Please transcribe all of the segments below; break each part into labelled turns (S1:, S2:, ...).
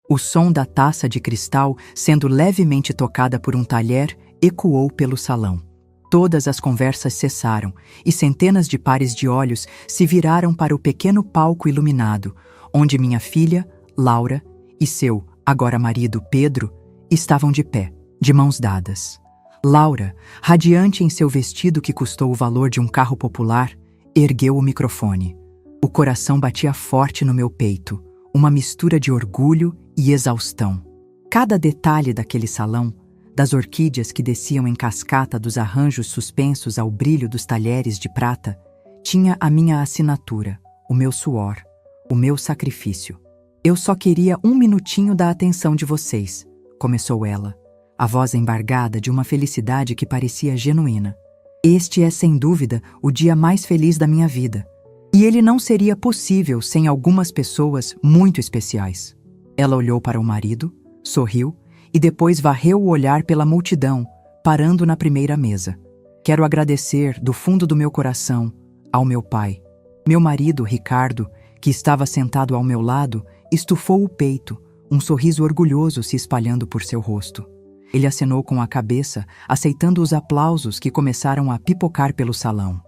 S1: O som da taça de cristal, sendo levemente tocada por um talher, ecoou pelo salão. Todas as conversas cessaram e centenas de pares de olhos se viraram para o pequeno palco iluminado, onde minha filha, Laura, e seu, agora marido, Pedro, estavam de pé, de mãos dadas. Laura, radiante em seu vestido que custou o valor de um carro popular, ergueu o microfone. O coração batia forte no meu peito, uma mistura de orgulho e exaustão. Cada detalhe daquele salão, das orquídeas que desciam em cascata dos arranjos suspensos ao brilho dos talheres de prata, tinha a minha assinatura, o meu suor, o meu sacrifício. Eu só queria um minutinho da atenção de vocês, começou ela, a voz embargada de uma felicidade que parecia genuína. Este é, sem dúvida, o dia mais feliz da minha vida. E ele não seria possível sem algumas pessoas muito especiais. Ela olhou para o marido, sorriu e depois varreu o olhar pela multidão, parando na primeira mesa. Quero agradecer, do fundo do meu coração, ao meu pai. Meu marido, Ricardo, que estava sentado ao meu lado, estufou o peito, um sorriso orgulhoso se espalhando por seu rosto. Ele acenou com a cabeça, aceitando os aplausos que começaram a pipocar pelo salão.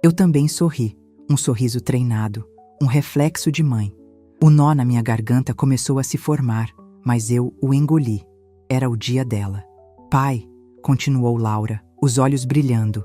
S1: Eu também sorri, um sorriso treinado, um reflexo de mãe. O nó na minha garganta começou a se formar, mas eu o engoli. Era o dia dela. Pai, continuou Laura, os olhos brilhando.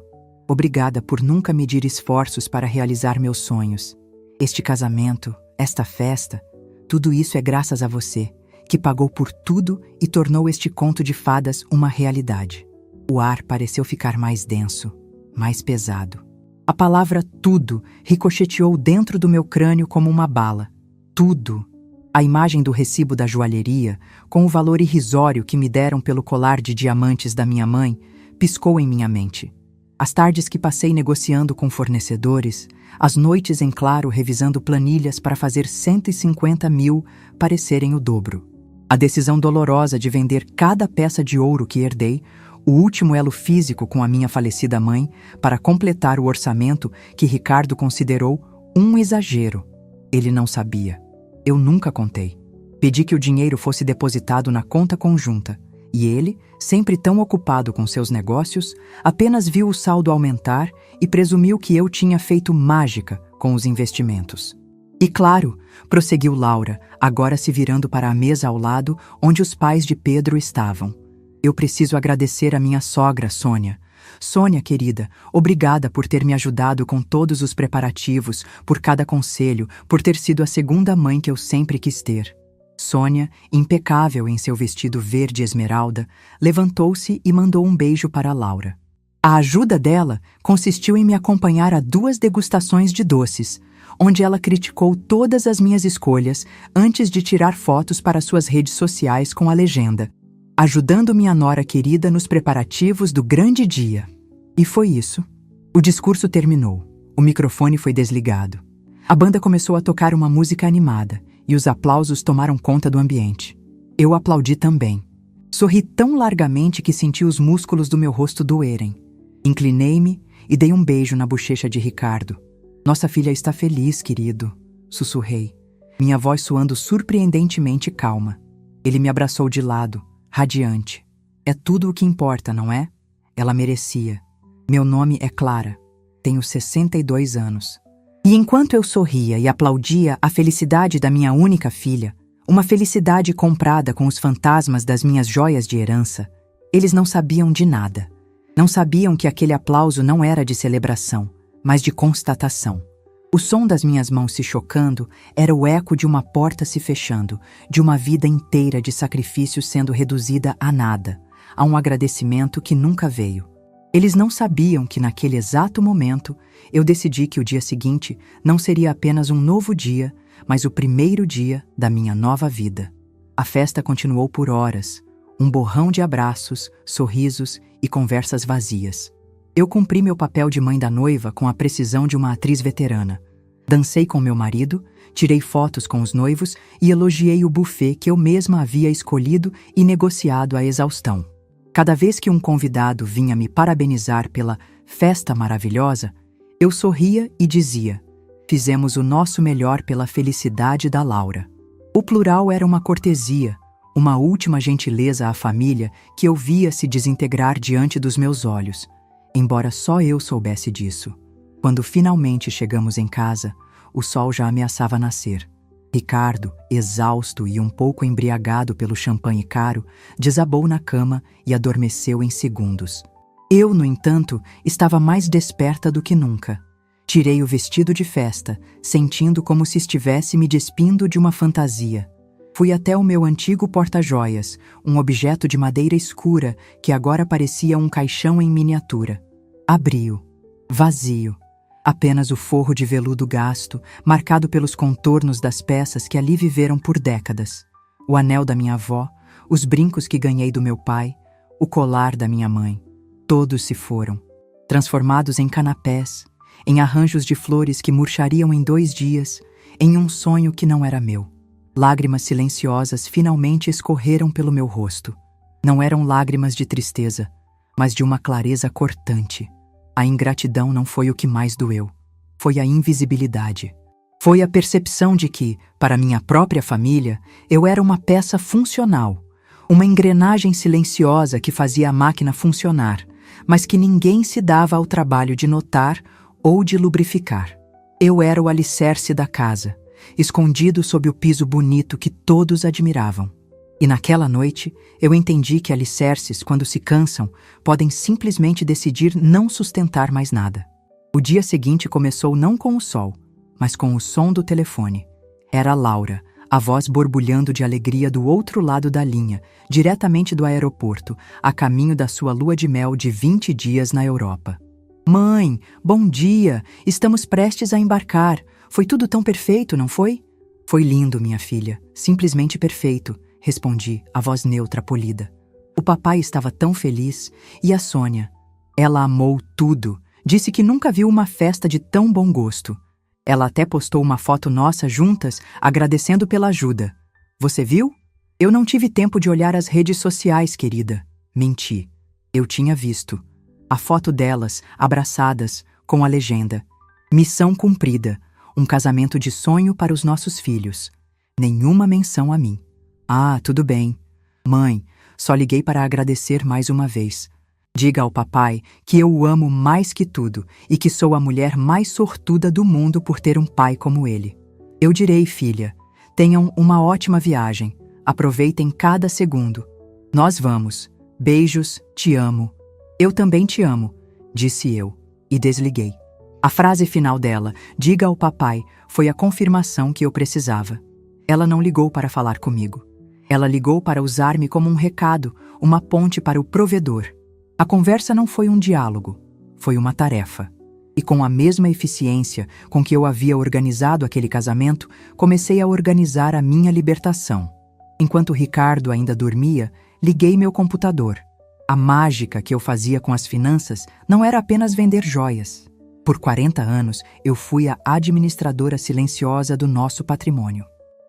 S1: Obrigada por nunca medir esforços para realizar meus sonhos. Este casamento, esta festa, tudo isso é graças a você, que pagou por tudo e tornou este conto de fadas uma realidade. O ar pareceu ficar mais denso, mais pesado. A palavra tudo ricocheteou dentro do meu crânio como uma bala. Tudo. A imagem do recibo da joalheria, com o valor irrisório que me deram pelo colar de diamantes da minha mãe, piscou em minha mente. As tardes que passei negociando com fornecedores, as noites em claro revisando planilhas para fazer 150 mil parecerem o dobro. A decisão dolorosa de vender cada peça de ouro que herdei, o último elo físico com a minha falecida mãe, para completar o orçamento que Ricardo considerou um exagero. Ele não sabia. Eu nunca contei. Pedi que o dinheiro fosse depositado na conta conjunta, e ele, sempre tão ocupado com seus negócios, apenas viu o saldo aumentar e presumiu que eu tinha feito mágica com os investimentos. E claro, prosseguiu Laura, agora se virando para a mesa ao lado, onde os pais de Pedro estavam. Eu preciso agradecer a minha sogra, Sônia. Sônia, querida, obrigada por ter me ajudado com todos os preparativos, por cada conselho, por ter sido a segunda mãe que eu sempre quis ter. Sônia, impecável em seu vestido verde esmeralda, levantou-se e mandou um beijo para Laura. A ajuda dela consistiu em me acompanhar a 2 degustações de doces, onde ela criticou todas as minhas escolhas antes de tirar fotos para suas redes sociais com a legenda: ajudando minha nora querida nos preparativos do grande dia. E foi isso. O discurso terminou. O microfone foi desligado. A banda começou a tocar uma música animada e os aplausos tomaram conta do ambiente. Eu aplaudi também. Sorri tão largamente que senti os músculos do meu rosto doerem. Inclinei-me e dei um beijo na bochecha de Ricardo. Nossa filha está feliz, querido, sussurrei, minha voz soando surpreendentemente calma. Ele me abraçou de lado, radiante. É tudo o que importa, não é? Ela merecia. Meu nome é Clara. Tenho 62 anos. E enquanto eu sorria e aplaudia a felicidade da minha única filha, uma felicidade comprada com os fantasmas das minhas joias de herança, eles não sabiam de nada. Não sabiam que aquele aplauso não era de celebração, mas de constatação. O som das minhas mãos se chocando era o eco de uma porta se fechando, de uma vida inteira de sacrifício sendo reduzida a nada, a um agradecimento que nunca veio. Eles não sabiam que naquele exato momento eu decidi que o dia seguinte não seria apenas um novo dia, mas o primeiro dia da minha nova vida. A festa continuou por horas, um borrão de abraços, sorrisos e conversas vazias. Eu cumpri meu papel de mãe da noiva com a precisão de uma atriz veterana. Dancei com meu marido, tirei fotos com os noivos e elogiei o buffet que eu mesma havia escolhido e negociado à exaustão. Cada vez que um convidado vinha me parabenizar pela festa maravilhosa, eu sorria e dizia: fizemos o nosso melhor pela felicidade da Laura. O plural era uma cortesia, uma última gentileza à família que eu via se desintegrar diante dos meus olhos, embora só eu soubesse disso. Quando finalmente chegamos em casa, o sol já ameaçava nascer. Ricardo, exausto e um pouco embriagado pelo champanhe caro, desabou na cama e adormeceu em segundos. Eu, no entanto, estava mais desperta do que nunca. Tirei o vestido de festa, sentindo como se estivesse me despindo de uma fantasia. Fui até o meu antigo porta-joias, um objeto de madeira escura que agora parecia um caixão em miniatura. Abri-o. Vazio. Apenas o forro de veludo gasto, marcado pelos contornos das peças que ali viveram por décadas. O anel da minha avó, os brincos que ganhei do meu pai, o colar da minha mãe. Todos se foram, transformados em canapés, em arranjos de flores que murchariam em 2 dias, em um sonho que não era meu. Lágrimas silenciosas finalmente escorreram pelo meu rosto. Não eram lágrimas de tristeza, mas de uma clareza cortante. A ingratidão não foi o que mais doeu. Foi a invisibilidade. Foi a percepção de que, para minha própria família, eu era uma peça funcional, uma engrenagem silenciosa que fazia a máquina funcionar, mas que ninguém se dava ao trabalho de notar ou de lubrificar. Eu era o alicerce da casa, escondido sob o piso bonito que todos admiravam. E naquela noite, eu entendi que alicerces, quando se cansam, podem simplesmente decidir não sustentar mais nada. O dia seguinte começou não com o sol, mas com o som do telefone. Era Laura, a voz borbulhando de alegria do outro lado da linha, diretamente do aeroporto, a caminho da sua lua de mel de 20 dias na Europa. Mãe, bom dia! Estamos prestes a embarcar. Foi tudo tão perfeito, não foi? Foi lindo, minha filha. Simplesmente perfeito, respondi, a voz neutra polida. O papai estava tão feliz. E a Sônia? Ela amou tudo. Disse que nunca viu uma festa de tão bom gosto. Ela até postou uma foto nossa juntas, agradecendo pela ajuda. Você viu? Eu não tive tempo de olhar as redes sociais, querida. Menti. Eu tinha visto. A foto delas, abraçadas, com a legenda: missão cumprida, um casamento de sonho para os nossos filhos. Nenhuma menção a mim. Ah, tudo bem. Mãe, só liguei para agradecer mais uma vez. Diga ao papai que eu o amo mais que tudo e que sou a mulher mais sortuda do mundo por ter um pai como ele. Eu direi, filha. Tenham uma ótima viagem. Aproveitem cada segundo. Nós vamos. Beijos, te amo. Eu também te amo, disse eu, e desliguei. A frase final dela, diga ao papai, foi a confirmação que eu precisava. Ela não ligou para falar comigo. Ela ligou para usar-me como um recado, uma ponte para o provedor. A conversa não foi um diálogo, foi uma tarefa. E com a mesma eficiência com que eu havia organizado aquele casamento, comecei a organizar a minha libertação. Enquanto Ricardo ainda dormia, liguei meu computador. A mágica que eu fazia com as finanças não era apenas vender joias. Por 40 anos, eu fui a administradora silenciosa do nosso patrimônio.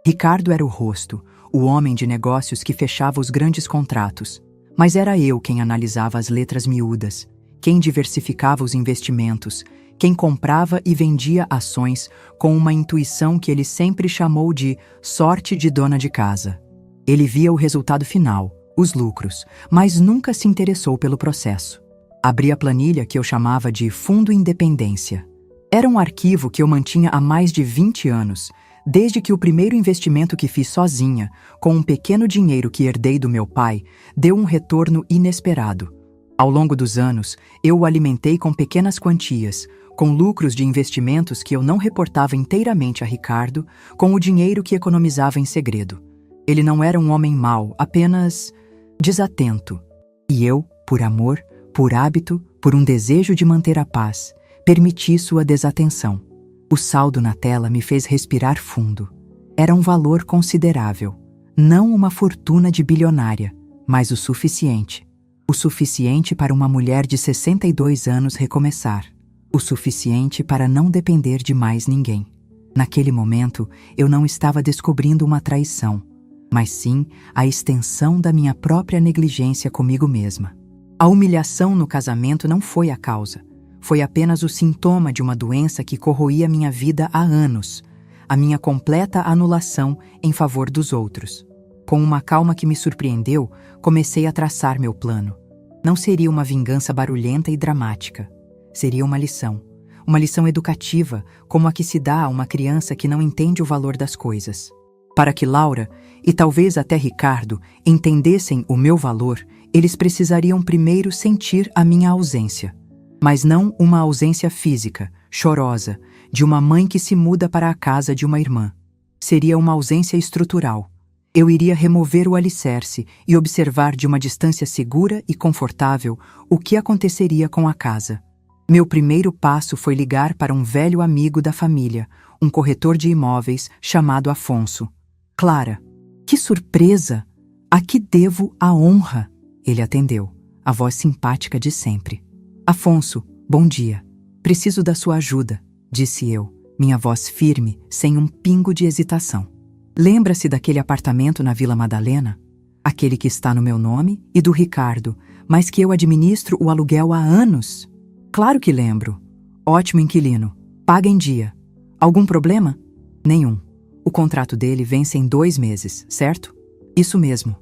S1: Ricardo era o rosto, o homem de negócios que fechava os grandes contratos. Mas era eu quem analisava as letras miúdas, quem diversificava os investimentos, quem comprava e vendia ações com uma intuição que ele sempre chamou de sorte de dona de casa. Ele via o resultado final, os lucros, mas nunca se interessou pelo processo. Abri a planilha que eu chamava de Fundo Independência. Era um arquivo que eu mantinha há mais de 20 anos, desde que o primeiro investimento que fiz sozinha, com um pequeno dinheiro que herdei do meu pai, deu um retorno inesperado. Ao longo dos anos, eu o alimentei com pequenas quantias, com lucros de investimentos que eu não reportava inteiramente a Ricardo, com o dinheiro que economizava em segredo. Ele não era um homem mau, apenas desatento. E eu, por amor, por hábito, por um desejo de manter a paz, permiti sua desatenção. O saldo na tela me fez respirar fundo. Era um valor considerável. Não uma fortuna de bilionária, mas o suficiente. O suficiente para uma mulher de 62 anos recomeçar. O suficiente para não depender de mais ninguém. Naquele momento, eu não estava descobrindo uma traição, mas sim a extensão da minha própria negligência comigo mesma. A humilhação no casamento não foi a causa. Foi apenas o sintoma de uma doença que corroía minha vida há anos, a minha completa anulação em favor dos outros. Com uma calma que me surpreendeu, comecei a traçar meu plano. Não seria uma vingança barulhenta e dramática. Seria uma lição educativa, como a que se dá a uma criança que não entende o valor das coisas. Para que Laura, e talvez até Ricardo, entendessem o meu valor, eles precisariam primeiro sentir a minha ausência. Mas não uma ausência física, chorosa, de uma mãe que se muda para a casa de uma irmã. Seria uma ausência estrutural. Eu iria remover o alicerce e observar de uma distância segura e confortável o que aconteceria com a casa. Meu primeiro passo foi ligar para um velho amigo da família, um corretor de imóveis chamado Afonso. Clara, que surpresa! A que devo a honra? Ele atendeu, a voz simpática de sempre. Afonso, bom dia. Preciso da sua ajuda, disse eu, minha voz firme, sem um pingo de hesitação. Lembra-se daquele apartamento na Vila Madalena? Aquele que está no meu nome e do Ricardo, mas que eu administro o aluguel há anos? Claro que lembro. Ótimo inquilino. Paga em dia. Algum problema? Nenhum. O contrato dele vence em 2 meses, certo? Isso mesmo.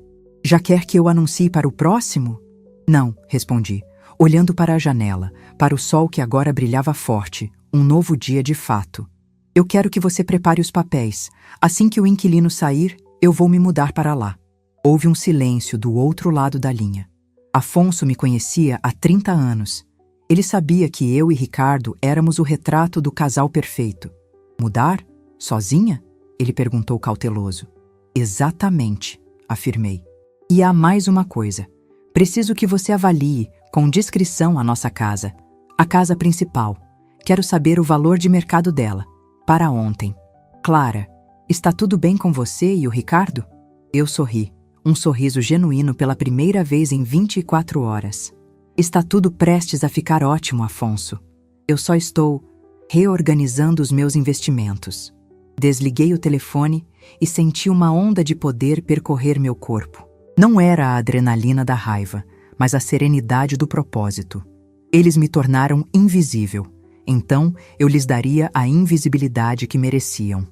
S1: Já quer que eu anuncie para o próximo? Não, respondi, olhando para a janela, para o sol que agora brilhava forte, um novo dia de fato. Eu quero que você prepare os papéis. Assim que o inquilino sair, eu vou me mudar para lá. Houve um silêncio do outro lado da linha. Afonso me conhecia há 30 anos. Ele sabia que eu e Ricardo éramos o retrato do casal perfeito. Mudar? Sozinha? Ele perguntou cauteloso. Exatamente, afirmei. E há mais uma coisa. Preciso que você avalie, com discrição, a nossa casa. A casa principal. Quero saber o valor de mercado dela. Para ontem. Clara, está tudo bem com você e o Ricardo? Eu sorri, um sorriso genuíno pela primeira vez em 24 horas. Está tudo prestes a ficar ótimo, Afonso. Eu só estou reorganizando os meus investimentos. Desliguei o telefone e senti uma onda de poder percorrer meu corpo. Não era a adrenalina da raiva, mas a serenidade do propósito. Eles me tornaram invisível. Então, eu lhes daria a invisibilidade que mereciam.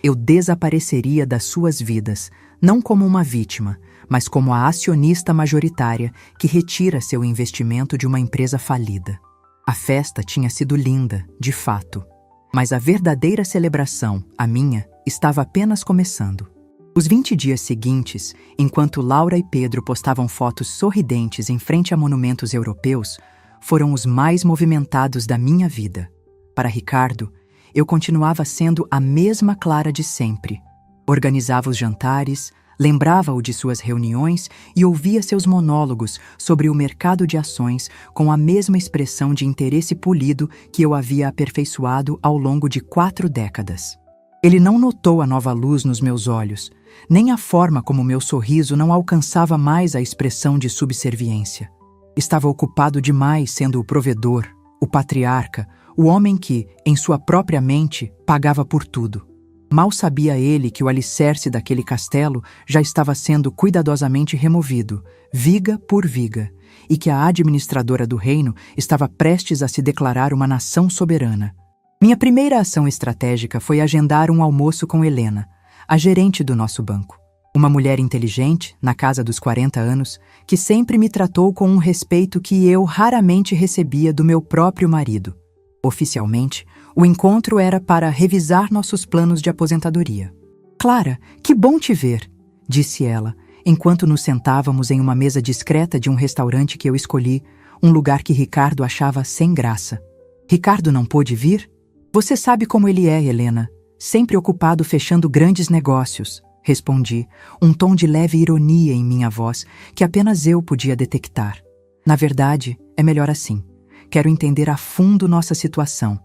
S1: Eu desapareceria das suas vidas, não como uma vítima, mas como a acionista majoritária que retira seu investimento de uma empresa falida. A festa tinha sido linda, de fato. Mas a verdadeira celebração, a minha, estava apenas começando. Os 20 dias seguintes, enquanto Laura e Pedro postavam fotos sorridentes em frente a monumentos europeus, foram os mais movimentados da minha vida. Para Ricardo, eu continuava sendo a mesma Clara de sempre. Organizava os jantares, lembrava-o de suas reuniões e ouvia seus monólogos sobre o mercado de ações com a mesma expressão de interesse polido que eu havia aperfeiçoado ao longo de 4 décadas. Ele não notou a nova luz nos meus olhos, nem a forma como meu sorriso não alcançava mais a expressão de subserviência. Estava ocupado demais sendo o provedor, o patriarca, o homem que, em sua própria mente, pagava por tudo. Mal sabia ele que o alicerce daquele castelo já estava sendo cuidadosamente removido, viga por viga, e que a administradora do reino estava prestes a se declarar uma nação soberana. Minha primeira ação estratégica foi agendar um almoço com Helena, a gerente do nosso banco. Uma mulher inteligente, na casa dos 40 anos, que sempre me tratou com um respeito que eu raramente recebia do meu próprio marido. Oficialmente, o encontro era para revisar nossos planos de aposentadoria. Clara, que bom te ver, disse ela, enquanto nos sentávamos em uma mesa discreta de um restaurante que eu escolhi, um lugar que Ricardo achava sem graça. Ricardo não pôde vir? Você sabe como ele é, Helena, sempre ocupado fechando grandes negócios. Respondi, um tom de leve ironia em minha voz que apenas eu podia detectar. Na verdade, é melhor assim. Quero entender a fundo nossa situação.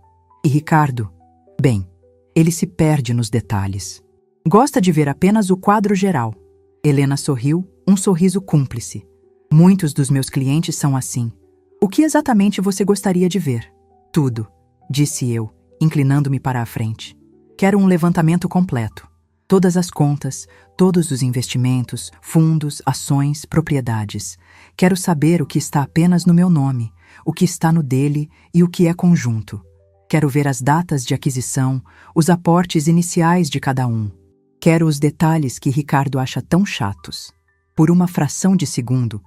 S1: E Ricardo? Bem, ele se perde nos detalhes. Gosta de ver apenas o quadro geral. Helena sorriu, um sorriso cúmplice. Muitos dos meus clientes são assim. O que exatamente você gostaria de ver? Tudo, disse eu, inclinando-me para a frente. Quero um levantamento completo. Todas as contas, todos os investimentos, fundos, ações, propriedades. Quero saber o que está apenas no meu nome, o que está no dele e o que é conjunto. Quero ver as datas de aquisição, os aportes iniciais de cada um. Quero os detalhes que Ricardo acha tão chatos. Por uma fração de segundo,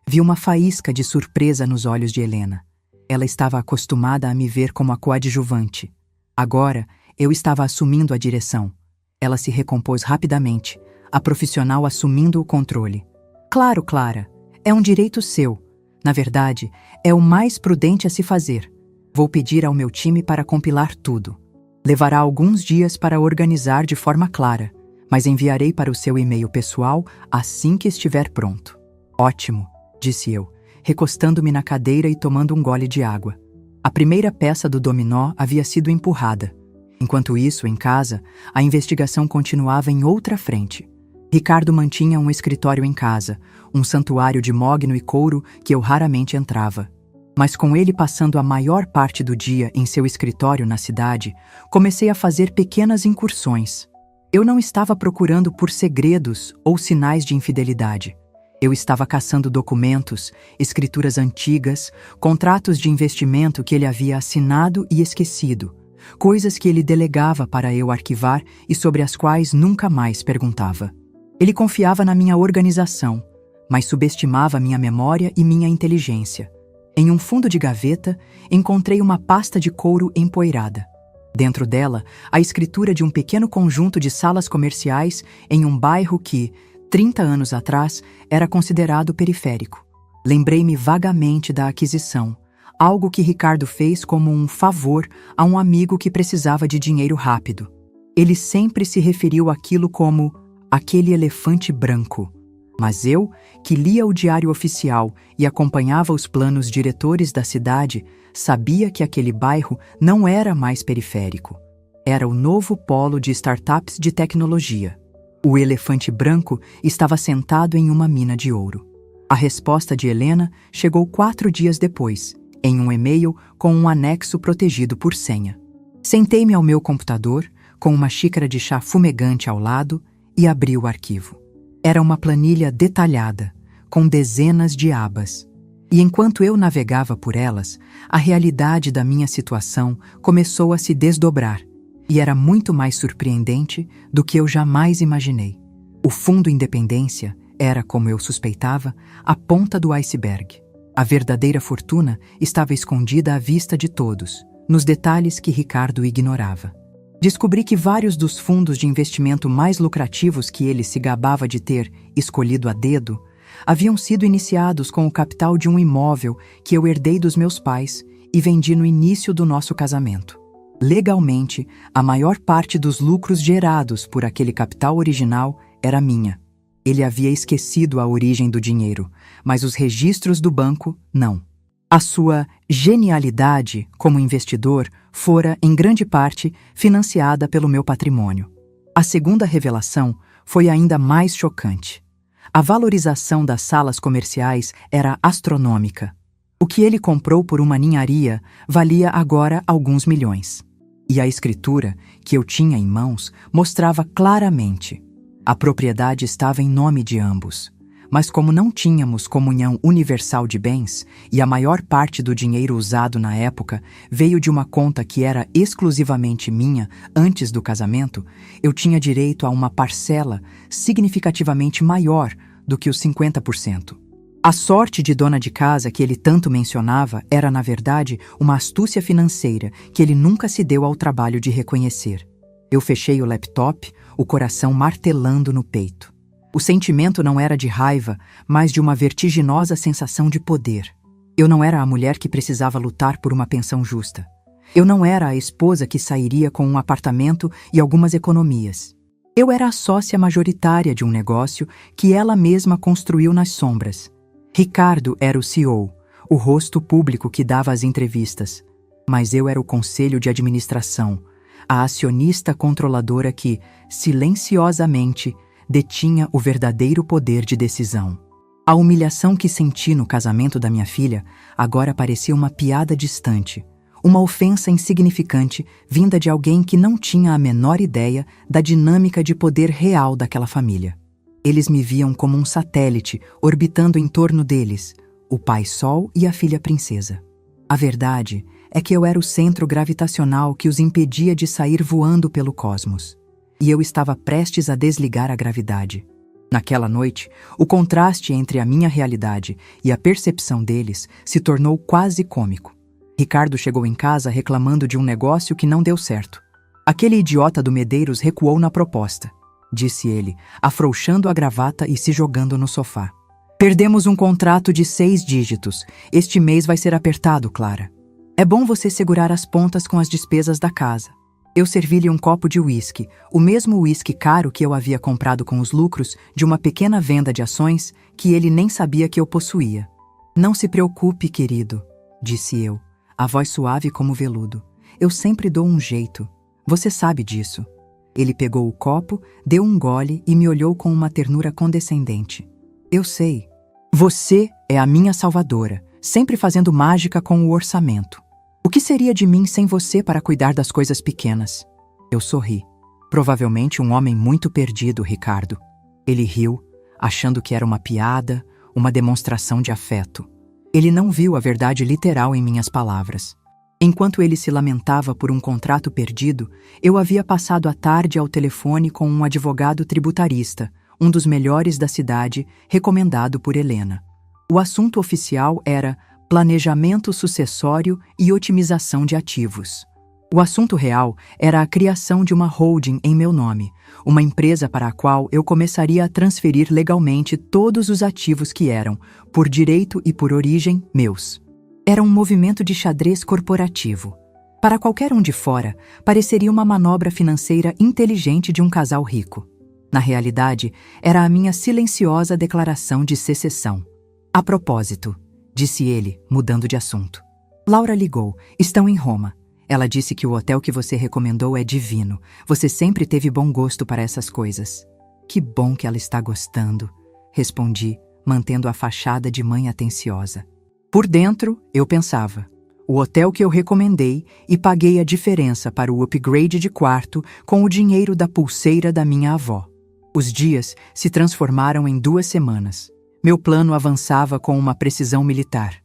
S1: vi uma faísca de surpresa nos olhos de Helena. Ela estava acostumada a me ver como a coadjuvante. Agora, eu estava assumindo a direção. Ela se recompôs rapidamente, a profissional assumindo o controle. Claro, Clara, é um direito seu. Na verdade, é o mais prudente a se fazer. Vou pedir ao meu time para compilar tudo. Levará alguns dias para organizar de forma clara, mas enviarei para o seu e-mail pessoal assim que estiver pronto. Ótimo, disse eu, recostando-me na cadeira e tomando um gole de água. A primeira peça do dominó havia sido empurrada. Enquanto isso, em casa, a investigação continuava em outra frente. Ricardo mantinha um escritório em casa, um santuário de mogno e couro que eu raramente entrava. Mas com ele passando a maior parte do dia em seu escritório na cidade, comecei a fazer pequenas incursões. Eu não estava procurando por segredos ou sinais de infidelidade. Eu estava caçando documentos, escrituras antigas, contratos de investimento que ele havia assinado e esquecido, coisas que ele delegava para eu arquivar e sobre as quais nunca mais perguntava. Ele confiava na minha organização, mas subestimava minha memória e minha inteligência. Em um fundo de gaveta, encontrei uma pasta de couro empoeirada. Dentro dela, a escritura de um pequeno conjunto de salas comerciais em um bairro que, 30 anos atrás, era considerado periférico. Lembrei-me vagamente da aquisição, algo que Ricardo fez como um favor a um amigo que precisava de dinheiro rápido. Ele sempre se referiu àquilo como aquele elefante branco. Mas eu, que lia o diário oficial e acompanhava os planos diretores da cidade, sabia que aquele bairro não era mais periférico. Era o novo polo de startups de tecnologia. O elefante branco estava sentado em uma mina de ouro. A resposta de Helena chegou 4 dias depois, em um e-mail com um anexo protegido por senha. Sentei-me ao meu computador, com uma xícara de chá fumegante ao lado, e abri o arquivo. Era uma planilha detalhada, com dezenas de abas. E enquanto eu navegava por elas, a realidade da minha situação começou a se desdobrar, e era muito mais surpreendente do que eu jamais imaginei. O Fundo Independência era, como eu suspeitava, a ponta do iceberg. A verdadeira fortuna estava escondida à vista de todos, nos detalhes que Ricardo ignorava. Descobri que vários dos fundos de investimento mais lucrativos que ele se gabava de ter escolhido a dedo haviam sido iniciados com o capital de um imóvel que eu herdei dos meus pais e vendi no início do nosso casamento. Legalmente, a maior parte dos lucros gerados por aquele capital original era minha. Ele havia esquecido a origem do dinheiro, mas os registros do banco, não. A sua genialidade como investidor fora, em grande parte, financiada pelo meu patrimônio. A segunda revelação foi ainda mais chocante. A valorização das salas comerciais era astronômica. O que ele comprou por uma ninharia valia agora alguns milhões. E a escritura, que eu tinha em mãos, mostrava claramente. A propriedade estava em nome de ambos. Mas como não tínhamos comunhão universal de bens, e a maior parte do dinheiro usado na época veio de uma conta que era exclusivamente minha antes do casamento, eu tinha direito a uma parcela significativamente maior do que os 50%. A sorte de dona de casa que ele tanto mencionava era, na verdade, uma astúcia financeira que ele nunca se deu ao trabalho de reconhecer. Eu fechei o laptop, o coração martelando no peito. O sentimento não era de raiva, mas de uma vertiginosa sensação de poder. Eu não era a mulher que precisava lutar por uma pensão justa. Eu não era a esposa que sairia com um apartamento e algumas economias. Eu era a sócia majoritária de um negócio que ela mesma construiu nas sombras. Ricardo era o CEO, o rosto público que dava as entrevistas. Mas eu era o conselho de administração, a acionista controladora que, silenciosamente, detinha o verdadeiro poder de decisão. A humilhação que senti no casamento da minha filha agora parecia uma piada distante, uma ofensa insignificante vinda de alguém que não tinha a menor ideia da dinâmica de poder real daquela família. Eles me viam como um satélite orbitando em torno deles, o pai Sol e a filha Princesa. A verdade é que eu era o centro gravitacional que os impedia de sair voando pelo cosmos. e eu estava prestes a desligar a gravidade. Naquela noite, o contraste entre a minha realidade e a percepção deles se tornou quase cômico. Ricardo chegou em casa reclamando de um negócio que não deu certo. Aquele idiota do Medeiros recuou na proposta, disse ele, afrouxando a gravata e se jogando no sofá. Perdemos um contrato de 6 dígitos. Este mês vai ser apertado, Clara. É bom você segurar as pontas com as despesas da casa. Eu servi-lhe um copo de uísque, o mesmo uísque caro que eu havia comprado com os lucros de uma pequena venda de ações que ele nem sabia que eu possuía. Não se preocupe, querido, disse eu, a voz suave como veludo. Eu sempre dou um jeito. Você sabe disso. Ele pegou o copo, deu um gole e me olhou com uma ternura condescendente. Eu sei. Você é a minha salvadora, sempre fazendo mágica com o orçamento. O que seria de mim sem você para cuidar das coisas pequenas? Eu sorri. Provavelmente um homem muito perdido, Ricardo. Ele riu, achando que era uma piada, uma demonstração de afeto. Ele não viu a verdade literal em minhas palavras. Enquanto ele se lamentava por um contrato perdido, eu havia passado a tarde ao telefone com um advogado tributarista, um dos melhores da cidade, recomendado por Helena. O assunto oficial era planejamento sucessório e otimização de ativos. O assunto real era a criação de uma holding em meu nome, uma empresa para a qual eu começaria a transferir legalmente todos os ativos que eram, por direito e por origem, meus. Era um movimento de xadrez corporativo. Para qualquer um de fora, pareceria uma manobra financeira inteligente de um casal rico. Na realidade, era a minha silenciosa declaração de secessão. A propósito, disse ele, mudando de assunto. Laura ligou. Estão em Roma. Ela disse que o hotel que você recomendou é divino. Você sempre teve bom gosto para essas coisas. Que bom que ela está gostando, respondi, mantendo a fachada de mãe atenciosa. Por dentro, eu pensava. O hotel que eu recomendei e paguei a diferença para o upgrade de quarto com o dinheiro da pulseira da minha avó. Os dias se transformaram em 2 semanas. Meu plano avançava com uma precisão militar.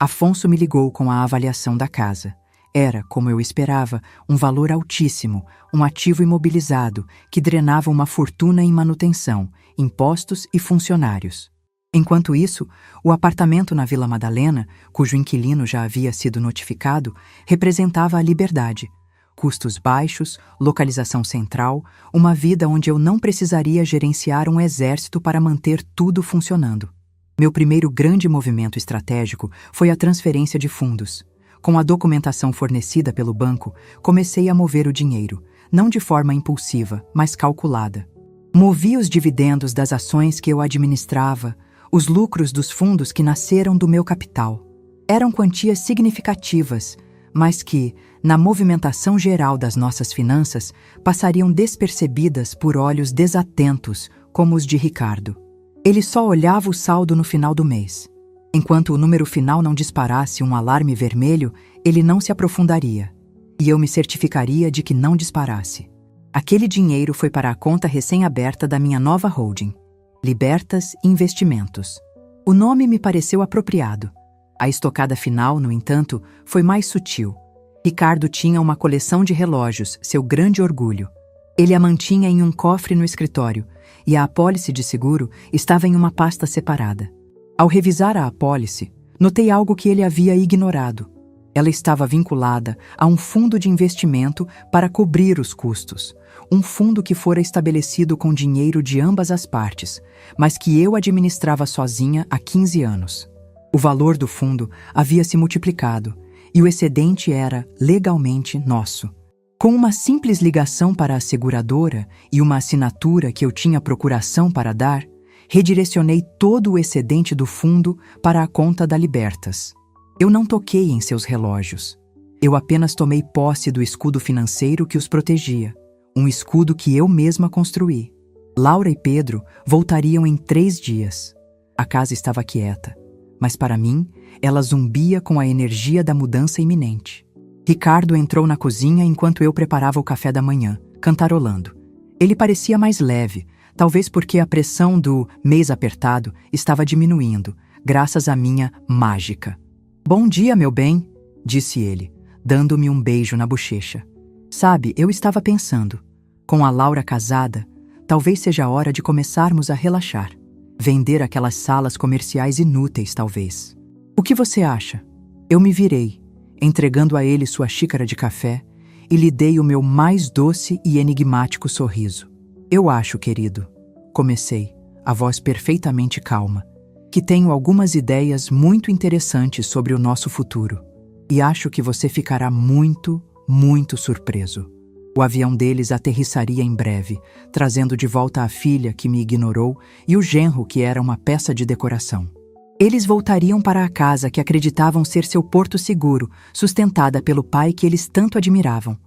S1: Afonso me ligou com a avaliação da casa. Era, como eu esperava, um valor altíssimo, um ativo imobilizado que drenava uma fortuna em manutenção, impostos e funcionários. Enquanto isso, o apartamento na Vila Madalena, cujo inquilino já havia sido notificado, representava a liberdade. Custos baixos, localização central, uma vida onde eu não precisaria gerenciar um exército para manter tudo funcionando. Meu primeiro grande movimento estratégico foi a transferência de fundos. Com a documentação fornecida pelo banco, comecei a mover o dinheiro, não de forma impulsiva, mas calculada. Movi os dividendos das ações que eu administrava, os lucros dos fundos que nasceram do meu capital. Eram quantias significativas, mas que, na movimentação geral das nossas finanças, passariam despercebidas por olhos desatentos, como os de Ricardo. Ele só olhava o saldo no final do mês. Enquanto o número final não disparasse um alarme vermelho, ele não se aprofundaria. E eu me certificaria de que não disparasse. Aquele dinheiro foi para a conta recém-aberta da minha nova holding, Libertas Investimentos. O nome me pareceu apropriado. A estocada final, no entanto, foi mais sutil. Ricardo tinha uma coleção de relógios, seu grande orgulho. Ele a mantinha em um cofre no escritório, e a apólice de seguro estava em uma pasta separada. Ao revisar a apólice, notei algo que ele havia ignorado. Ela estava vinculada a um fundo de investimento para cobrir os custos, um fundo que fora estabelecido com dinheiro de ambas as partes, mas que eu administrava sozinha há 15 anos. O valor do fundo havia se multiplicado, e o excedente era legalmente nosso. Com uma simples ligação para a seguradora e uma assinatura que eu tinha procuração para dar, redirecionei todo o excedente do fundo para a conta da Libertas. Eu não toquei em seus relógios. Eu apenas tomei posse do escudo financeiro que os protegia, um escudo que eu mesma construí. Laura e Pedro voltariam em 3 dias. A casa estava quieta, mas para mim, ela zumbia com a energia da mudança iminente. Ricardo entrou na cozinha enquanto eu preparava o café da manhã, cantarolando. Ele parecia mais leve, talvez porque a pressão do mês apertado estava diminuindo, graças à minha mágica. "Bom dia, meu bem", disse ele, dando-me um beijo na bochecha. Sabe, eu estava pensando. Com a Laura casada, talvez seja a hora de começarmos a relaxar. Vender aquelas salas comerciais inúteis, talvez. O que você acha? Eu me virei, entregando a ele sua xícara de café, e lhe dei o meu mais doce e enigmático sorriso. Eu acho, querido, comecei, a voz perfeitamente calma, que tenho algumas ideias muito interessantes sobre o nosso futuro. E acho que você ficará muito, muito surpreso. O avião deles aterrissaria em breve, trazendo de volta a filha que me ignorou e o genro que era uma peça de decoração. Eles voltariam para a casa que acreditavam ser seu porto seguro, sustentada pelo pai que eles tanto admiravam.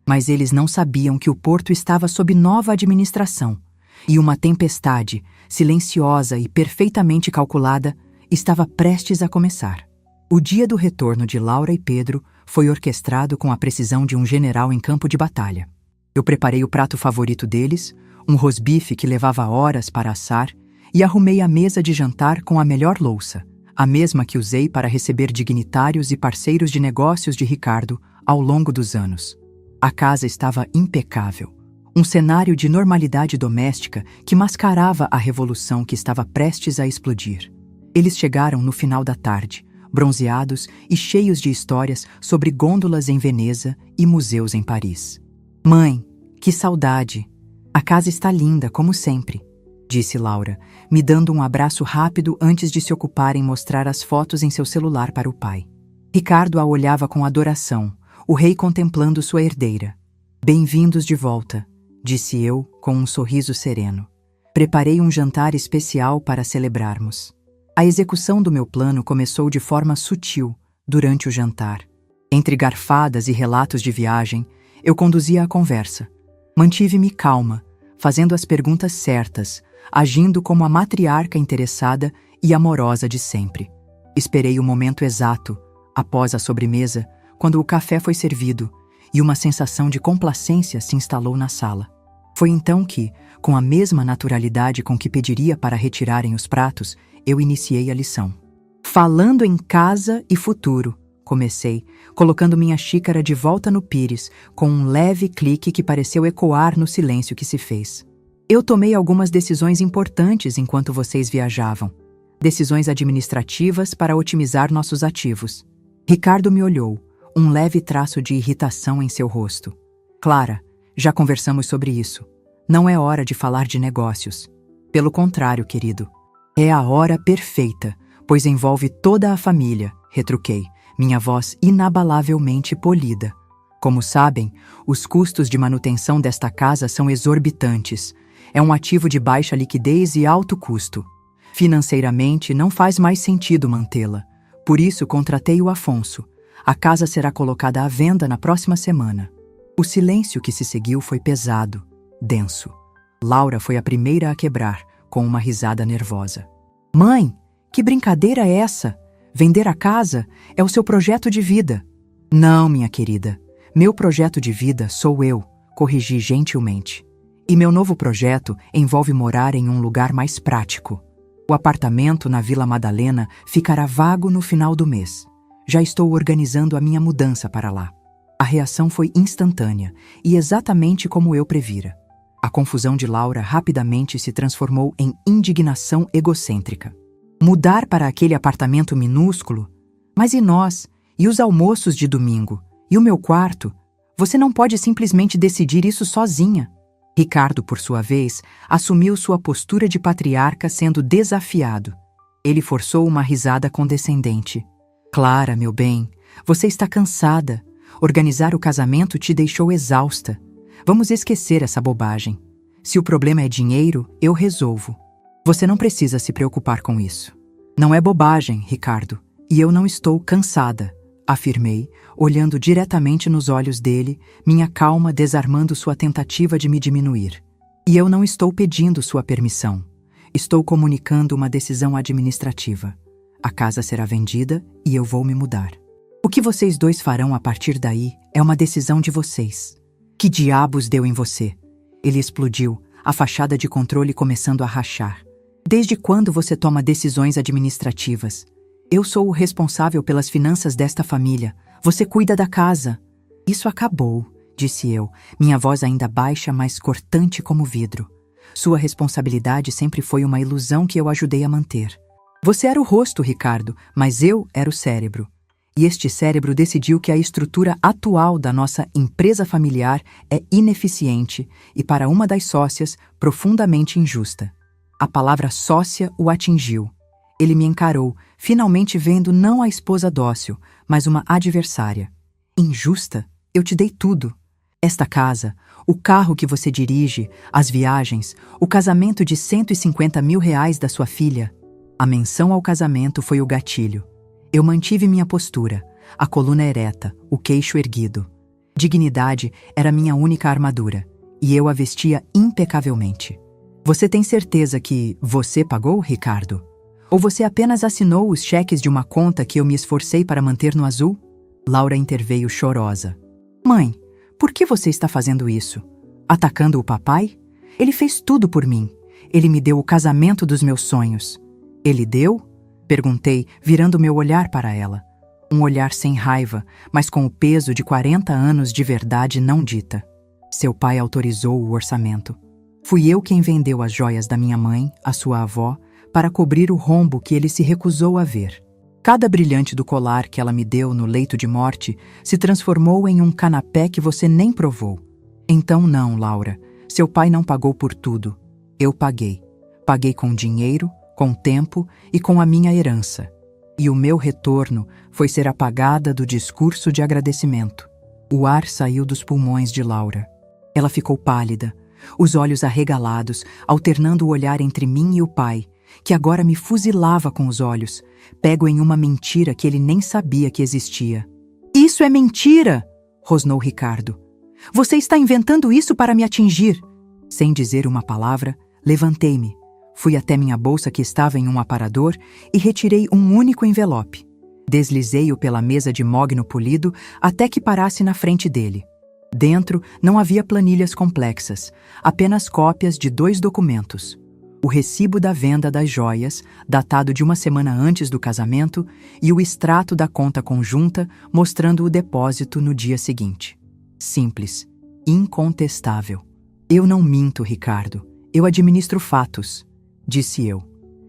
S1: Mas eles não sabiam que o porto estava sob nova administração, e uma tempestade, silenciosa e perfeitamente calculada, estava prestes a começar. O dia do retorno de Laura e Pedro foi orquestrado com a precisão de um general em campo de batalha. Eu preparei o prato favorito deles, um rosbife que levava horas para assar, e arrumei a mesa de jantar com a melhor louça, a mesma que usei para receber dignitários e parceiros de negócios de Ricardo ao longo dos anos. A casa estava impecável, um cenário de normalidade doméstica que mascarava a revolução que estava prestes a explodir. Eles chegaram no final da tarde, bronzeados e cheios de histórias sobre gôndolas em Veneza e museus em Paris. Mãe, que saudade! A casa está linda, como sempre, disse Laura, me dando um abraço rápido antes de se ocupar em mostrar as fotos em seu celular para o pai. Ricardo a olhava com adoração, o rei contemplando sua herdeira. Bem-vindos de volta, disse eu com um sorriso sereno. Preparei um jantar especial para celebrarmos. A execução do meu plano começou de forma sutil, durante o jantar. Entre garfadas e relatos de viagem, eu conduzia a conversa. Mantive-me calma, fazendo as perguntas certas, agindo como a matriarca interessada e amorosa de sempre. Esperei o momento exato, após a sobremesa, quando o café foi servido, e uma sensação de complacência se instalou na sala. Foi então que, com a mesma naturalidade com que pediria para retirarem os pratos, eu iniciei a lição. Falando em casa e futuro, comecei, colocando minha xícara de volta no pires, com um leve clique que pareceu ecoar no silêncio que se fez. Eu tomei algumas decisões importantes enquanto vocês viajavam. Decisões administrativas para otimizar nossos ativos. Ricardo me olhou, um leve traço de irritação em seu rosto. Clara, já conversamos sobre isso. Não é hora de falar de negócios. Pelo contrário, querido. É a hora perfeita, pois envolve toda a família, retruquei, minha voz inabalavelmente polida. Como sabem, os custos de manutenção desta casa são exorbitantes. É um ativo de baixa liquidez e alto custo. Financeiramente, não faz mais sentido mantê-la. Por isso, contratei o Afonso. A casa será colocada à venda na próxima semana. O silêncio que se seguiu foi pesado, denso. Laura foi a primeira a quebrar, com uma risada nervosa. Mãe, que brincadeira é essa? Vender a casa é o seu projeto de vida. Não, minha querida. Meu projeto de vida sou eu, corrigi gentilmente. E meu novo projeto envolve morar em um lugar mais prático. O apartamento na Vila Madalena ficará vago no final do mês. Já estou organizando a minha mudança para lá. A reação foi instantânea e exatamente como eu previra. A confusão de Laura rapidamente se transformou em indignação egocêntrica. Mudar para aquele apartamento minúsculo? Mas e nós? E os almoços de domingo? E o meu quarto? Você não pode simplesmente decidir isso sozinha. Ricardo, por sua vez, assumiu sua postura de patriarca sendo desafiado. Ele forçou uma risada condescendente. Clara, meu bem, você está cansada. Organizar o casamento te deixou exausta. Vamos esquecer essa bobagem. Se o problema é dinheiro, eu resolvo. Você não precisa se preocupar com isso. Não é bobagem, Ricardo, e eu não estou cansada, afirmei, olhando diretamente nos olhos dele, minha calma desarmando sua tentativa de me diminuir. E eu não estou pedindo sua permissão. Estou comunicando uma decisão administrativa. A casa será vendida e eu vou me mudar. O que vocês dois farão a partir daí é uma decisão de vocês. Que diabos deu em você? Ele explodiu, a fachada de controle começando a rachar. Desde quando você toma decisões administrativas? Eu sou o responsável pelas finanças desta família. Você cuida da casa. Isso acabou, disse eu, minha voz ainda baixa, mas cortante como vidro. Sua responsabilidade sempre foi uma ilusão que eu ajudei a manter. Você era o rosto, Ricardo, mas eu era o cérebro. E este cérebro decidiu que a estrutura atual da nossa empresa familiar é ineficiente e, para uma das sócias, profundamente injusta. A palavra sócia o atingiu. Ele me encarou, finalmente vendo não a esposa dócil, mas uma adversária. Injusta? Eu te dei tudo. Esta casa, o carro que você dirige, as viagens, o casamento de R$150 mil da sua filha. A menção ao casamento foi o gatilho. Eu mantive minha postura, a coluna ereta, o queixo erguido. Dignidade era minha única armadura, e eu a vestia impecavelmente. Você tem certeza que você pagou, Ricardo? Ou você apenas assinou os cheques de uma conta que eu me esforcei para manter no azul? Laura interveio chorosa. Mãe, por que você está fazendo isso? Atacando o papai? Ele fez tudo por mim. Ele me deu o casamento dos meus sonhos. Ele deu? Perguntei, virando meu olhar para ela. Um olhar sem raiva, mas com o peso de 40 anos de verdade não dita. Seu pai autorizou o orçamento. Fui eu quem vendeu as joias da minha mãe, a sua avó, para cobrir o rombo que ele se recusou a ver. Cada brilhante do colar que ela me deu no leito de morte se transformou em um canapé que você nem provou. Então não, Laura. Seu pai não pagou por tudo. Eu paguei. Paguei com dinheiro, com tempo e com a minha herança. E o meu retorno foi ser apagada do discurso de agradecimento. O ar saiu dos pulmões de Laura. Ela ficou pálida, os olhos arregalados, alternando o olhar entre mim e o pai, que agora me fuzilava com os olhos, pego em uma mentira que ele nem sabia que existia. Isso é mentira! Rosnou Ricardo. Você está inventando isso para me atingir. Sem dizer uma palavra, levantei-me. Fui até minha bolsa que estava em um aparador e retirei um único envelope. Deslizei-o pela mesa de mogno polido até que parasse na frente dele. Dentro não havia planilhas complexas, apenas cópias de 2 documentos. O recibo da venda das joias, datado de uma semana antes do casamento, e o extrato da conta conjunta, mostrando o depósito no dia seguinte. Simples, incontestável. Eu não minto, Ricardo. Eu administro fatos, disse eu.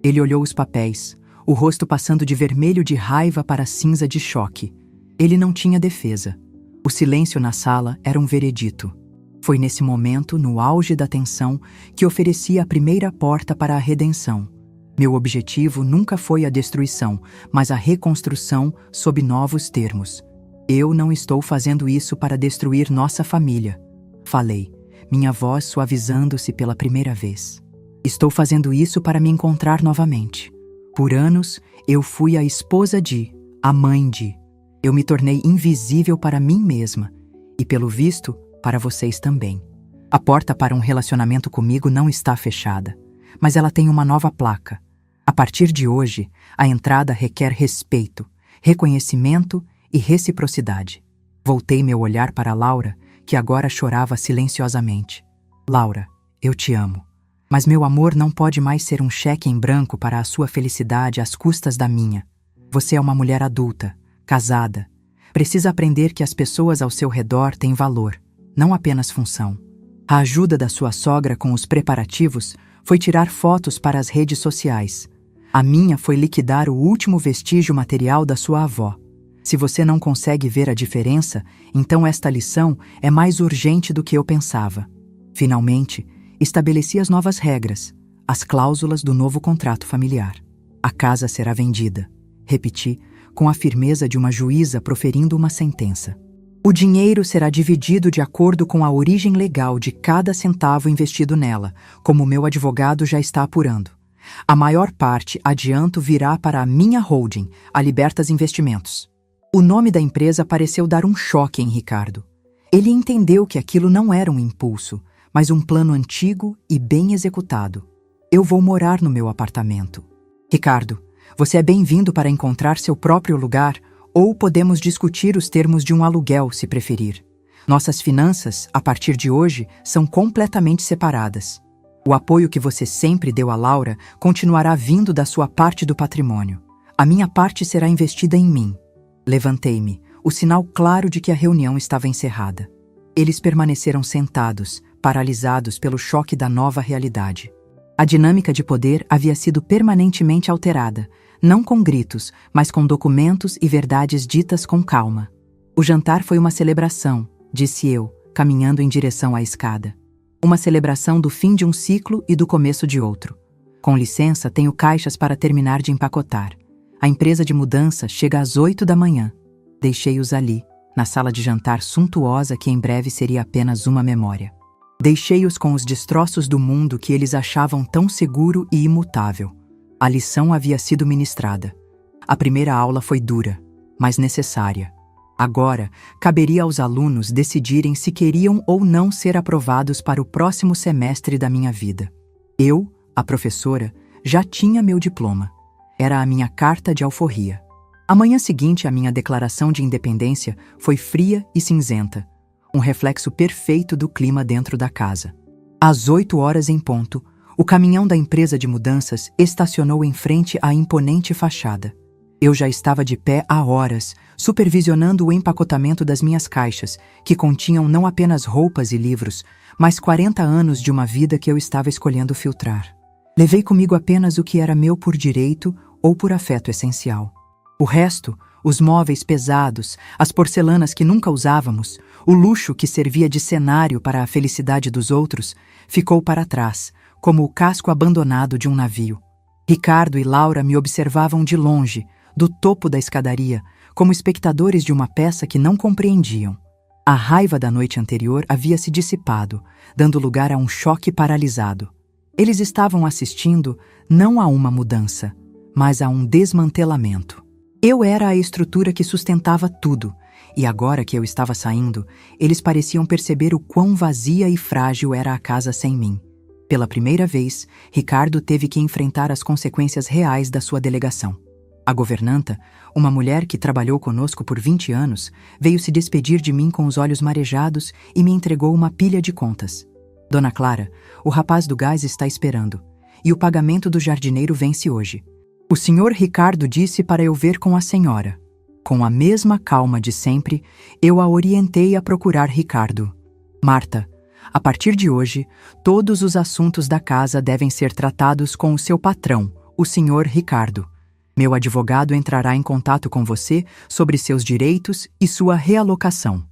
S1: Ele olhou os papéis, o rosto passando de vermelho de raiva para cinza de choque. Ele não tinha defesa. O silêncio na sala era um veredito. Foi nesse momento, no auge da tensão, que ofereci a primeira porta para a redenção. Meu objetivo nunca foi a destruição, mas a reconstrução sob novos termos. Eu não estou fazendo isso para destruir nossa família. Falei, minha voz suavizando-se pela primeira vez. Estou fazendo isso para me encontrar novamente. Por anos, eu fui a esposa de, a mãe de. Eu me tornei invisível para mim mesma e, pelo visto, para vocês também. A porta para um relacionamento comigo não está fechada, mas ela tem uma nova placa. A partir de hoje, a entrada requer respeito, reconhecimento e reciprocidade. Voltei meu olhar para Laura, que agora chorava silenciosamente. Laura, eu te amo. Mas meu amor não pode mais ser um cheque em branco para a sua felicidade às custas da minha. Você é uma mulher adulta, casada. Precisa aprender que as pessoas ao seu redor têm valor, não apenas função. A ajuda da sua sogra com os preparativos foi tirar fotos para as redes sociais. A minha foi liquidar o último vestígio material da sua avó. Se você não consegue ver a diferença, então esta lição é mais urgente do que eu pensava. Finalmente, estabeleci as novas regras, as cláusulas do novo contrato familiar. A casa será vendida. Repeti, com a firmeza de uma juíza proferindo uma sentença. O dinheiro será dividido de acordo com a origem legal de cada centavo investido nela, como meu advogado já está apurando. A maior parte, adianto, virá para a minha holding, a Libertas Investimentos. O nome da empresa pareceu dar um choque em Ricardo. Ele entendeu que aquilo não era um impulso, mas um plano antigo e bem executado. Eu vou morar no meu apartamento. Ricardo, você é bem-vindo para encontrar seu próprio lugar, ou podemos discutir os termos de um aluguel, se preferir. Nossas finanças, a partir de hoje, são completamente separadas. O apoio que você sempre deu a Laura continuará vindo da sua parte do patrimônio. A minha parte será investida em mim. Levantei-me, o sinal claro de que a reunião estava encerrada. Eles permaneceram sentados, paralisados pelo choque da nova realidade. A dinâmica de poder havia sido permanentemente alterada, não com gritos, mas com documentos e verdades ditas com calma. O jantar foi uma celebração, disse eu, caminhando em direção à escada. Uma celebração do fim de um ciclo e do começo de outro. Com licença, tenho caixas para terminar de empacotar. A empresa de mudança chega às 8 da manhã. Deixei-os ali, na sala de jantar suntuosa que em breve seria apenas uma memória. Deixei-os com os destroços do mundo que eles achavam tão seguro e imutável. A lição havia sido ministrada. A primeira aula foi dura, mas necessária. Agora, caberia aos alunos decidirem se queriam ou não ser aprovados para o próximo semestre da minha vida. Eu, a professora, já tinha meu diploma. Era a minha carta de alforria. A manhã seguinte, a minha declaração de independência foi fria e cinzenta, um reflexo perfeito do clima dentro da casa. Às 8 horas em ponto, o caminhão da empresa de mudanças estacionou em frente à imponente fachada. Eu já estava de pé há horas, supervisionando o empacotamento das minhas caixas, que continham não apenas roupas e livros, mas 40 anos de uma vida que eu estava escolhendo filtrar. Levei comigo apenas o que era meu por direito ou por afeto essencial. O resto, os móveis pesados, as porcelanas que nunca usávamos, o luxo que servia de cenário para a felicidade dos outros, ficou para trás, como o casco abandonado de um navio. Ricardo e Laura me observavam de longe, do topo da escadaria, como espectadores de uma peça que não compreendiam. A raiva da noite anterior havia se dissipado, dando lugar a um choque paralisado. Eles estavam assistindo não a uma mudança, mas a um desmantelamento. Eu era a estrutura que sustentava tudo, e agora que eu estava saindo, eles pareciam perceber o quão vazia e frágil era a casa sem mim. Pela primeira vez, Ricardo teve que enfrentar as consequências reais da sua delegação. A governanta, uma mulher que trabalhou conosco por 20 anos, veio se despedir de mim com os olhos marejados e me entregou uma pilha de contas. Dona Clara, o rapaz do gás está esperando, e o pagamento do jardineiro vence hoje. O senhor Ricardo disse para eu ver com a senhora. Com a mesma calma de sempre, eu a orientei a procurar Ricardo. Marta, a partir de hoje, todos os assuntos da casa devem ser tratados com o seu patrão, o senhor Ricardo. Meu advogado entrará em contato com você sobre seus direitos e sua realocação.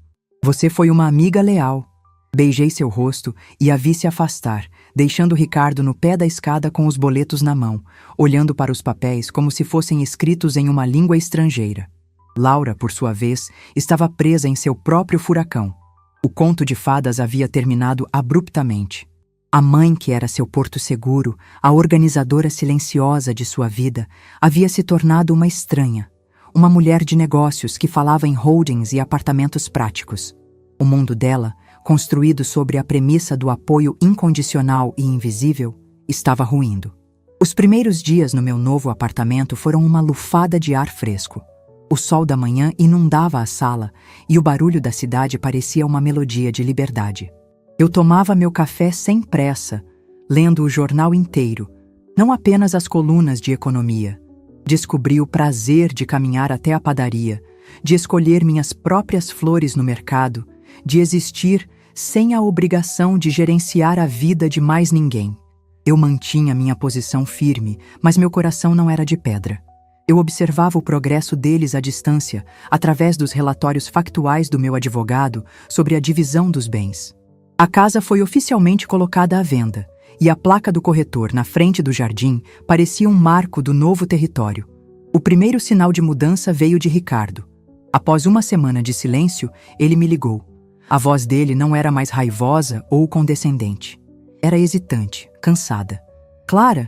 S1: Você foi uma amiga leal. Beijei seu rosto e a vi se afastar, deixando Ricardo no pé da escada com os boletos na mão, olhando para os papéis como se fossem escritos em uma língua estrangeira. Laura, por sua vez, estava presa em seu próprio furacão. O conto de fadas havia terminado abruptamente. A mãe, que era seu porto seguro, a organizadora silenciosa de sua vida, havia se tornado uma estranha, uma mulher de negócios que falava em holdings e apartamentos práticos. O mundo dela, construído sobre a premissa do apoio incondicional e invisível, estava ruindo. Os primeiros dias no meu novo apartamento foram uma lufada de ar fresco. O sol da manhã inundava a sala e o barulho da cidade parecia uma melodia de liberdade. Eu tomava meu café sem pressa, lendo o jornal inteiro, não apenas as colunas de economia. Descobri o prazer de caminhar até a padaria, de escolher minhas próprias flores no mercado, de existir sem a obrigação de gerenciar a vida de mais ninguém. Eu mantinha minha posição firme, mas meu coração não era de pedra. Eu observava o progresso deles à distância, através dos relatórios factuais do meu advogado sobre a divisão dos bens. A casa foi oficialmente colocada à venda, e a placa do corretor na frente do jardim parecia um marco do novo território. O primeiro sinal de mudança veio de Ricardo. Após uma semana de silêncio, ele me ligou. A voz dele não era mais raivosa ou condescendente. Era hesitante, cansada. Clara,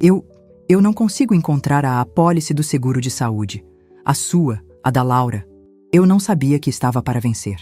S1: eu não consigo encontrar a apólice do seguro de saúde. A sua, a da Laura. Eu não sabia que estava para vencer.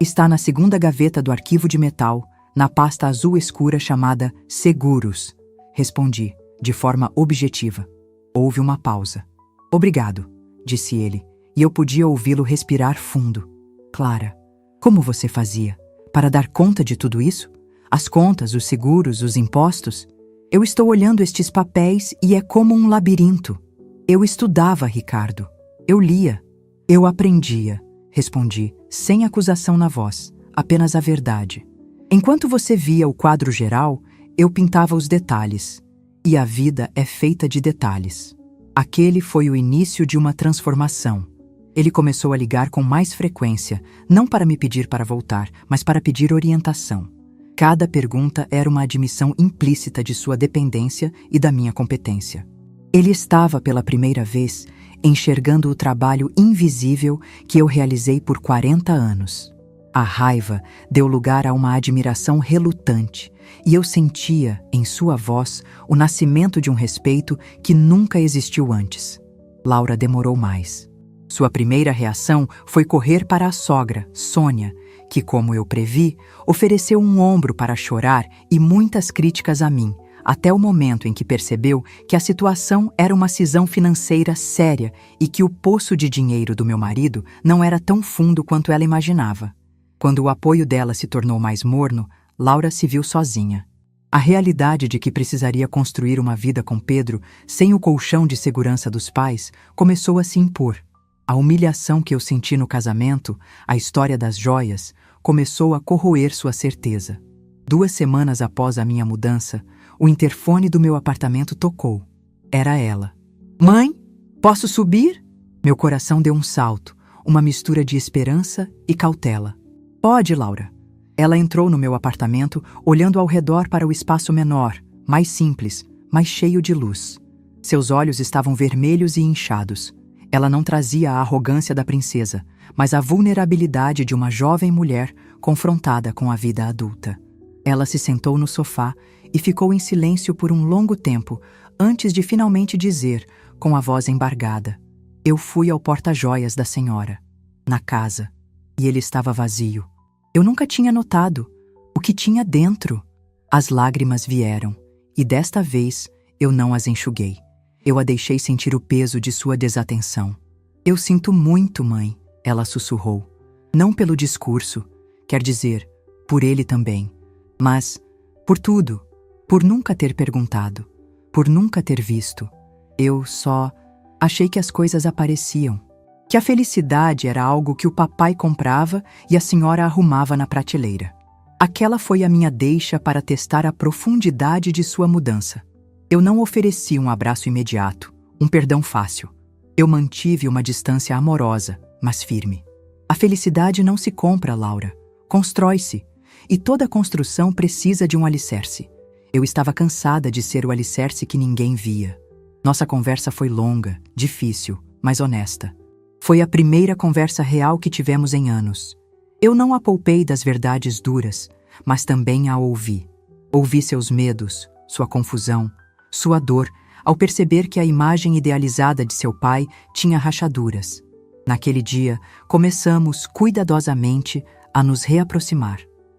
S1: Está na segunda gaveta do arquivo de metal, na pasta azul escura chamada Seguros. Respondi, de forma objetiva. Houve uma pausa. Obrigado, disse ele, e eu podia ouvi-lo respirar fundo. Clara, como você fazia? Para dar conta de tudo isso? As contas, os seguros, os impostos? Eu estou olhando estes papéis e é como um labirinto. Eu estudava, Ricardo. Eu lia. Eu aprendia. Respondi, sem acusação na voz, apenas a verdade. Enquanto você via o quadro geral, eu pintava os detalhes. E a vida é feita de detalhes. Aquele foi o início de uma transformação. Ele começou a ligar com mais frequência, não para me pedir para voltar, mas para pedir orientação. Cada pergunta era uma admissão implícita de sua dependência e da minha competência. Ele estava, pela primeira vez, enxergando o trabalho invisível que eu realizei por 40 anos. A raiva deu lugar a uma admiração relutante, e eu sentia, em sua voz, o nascimento de um respeito que nunca existiu antes. Laura demorou mais. Sua primeira reação foi correr para a sogra, Sônia, que, como eu previ, ofereceu um ombro para chorar e muitas críticas a mim, até o momento em que percebeu que a situação era uma cisão financeira séria e que o poço de dinheiro do meu marido não era tão fundo quanto ela imaginava. Quando o apoio dela se tornou mais morno, Laura se viu sozinha. A realidade de que precisaria construir uma vida com Pedro, sem o colchão de segurança dos pais, começou a se impor. A humilhação que eu senti no casamento, a história das joias, começou a corroer sua certeza. 2 semanas após a minha mudança, o interfone do meu apartamento tocou. Era ela. Mãe, posso subir? Meu coração deu um salto, uma mistura de esperança e cautela. Pode, Laura. Ela entrou no meu apartamento, olhando ao redor para o espaço menor, mais simples, mais cheio de luz. Seus olhos estavam vermelhos e inchados. Ela não trazia a arrogância da princesa, mas a vulnerabilidade de uma jovem mulher confrontada com a vida adulta. Ela se sentou no sofá e ficou em silêncio por um longo tempo, antes de finalmente dizer, com a voz embargada: Eu fui ao porta-joias da senhora, na casa, e ele estava vazio. Eu nunca tinha notado o que tinha dentro. As lágrimas vieram, e desta vez eu não as enxuguei. Eu a deixei sentir o peso de sua desatenção. Eu sinto muito, mãe, ela sussurrou. Não pelo discurso, quer dizer, por ele também, mas por tudo, por nunca ter perguntado, por nunca ter visto. Eu só achei que as coisas apareciam, que a felicidade era algo que o papai comprava e a senhora arrumava na prateleira. Aquela foi a minha deixa para testar a profundidade de sua mudança. Eu não ofereci um abraço imediato, um perdão fácil. Eu mantive uma distância amorosa, mas firme. A felicidade não se compra, Laura. Constrói-se. E toda construção precisa de um alicerce. Eu estava cansada de ser o alicerce que ninguém via. Nossa conversa foi longa, difícil, mas honesta. Foi a primeira conversa real que tivemos em anos. Eu não a poupei das verdades duras, mas também a ouvi. Ouvi seus medos, sua confusão, sua dor, ao perceber que a imagem idealizada de seu pai tinha rachaduras. Naquele dia, começamos, cuidadosamente, a nos reaproximar.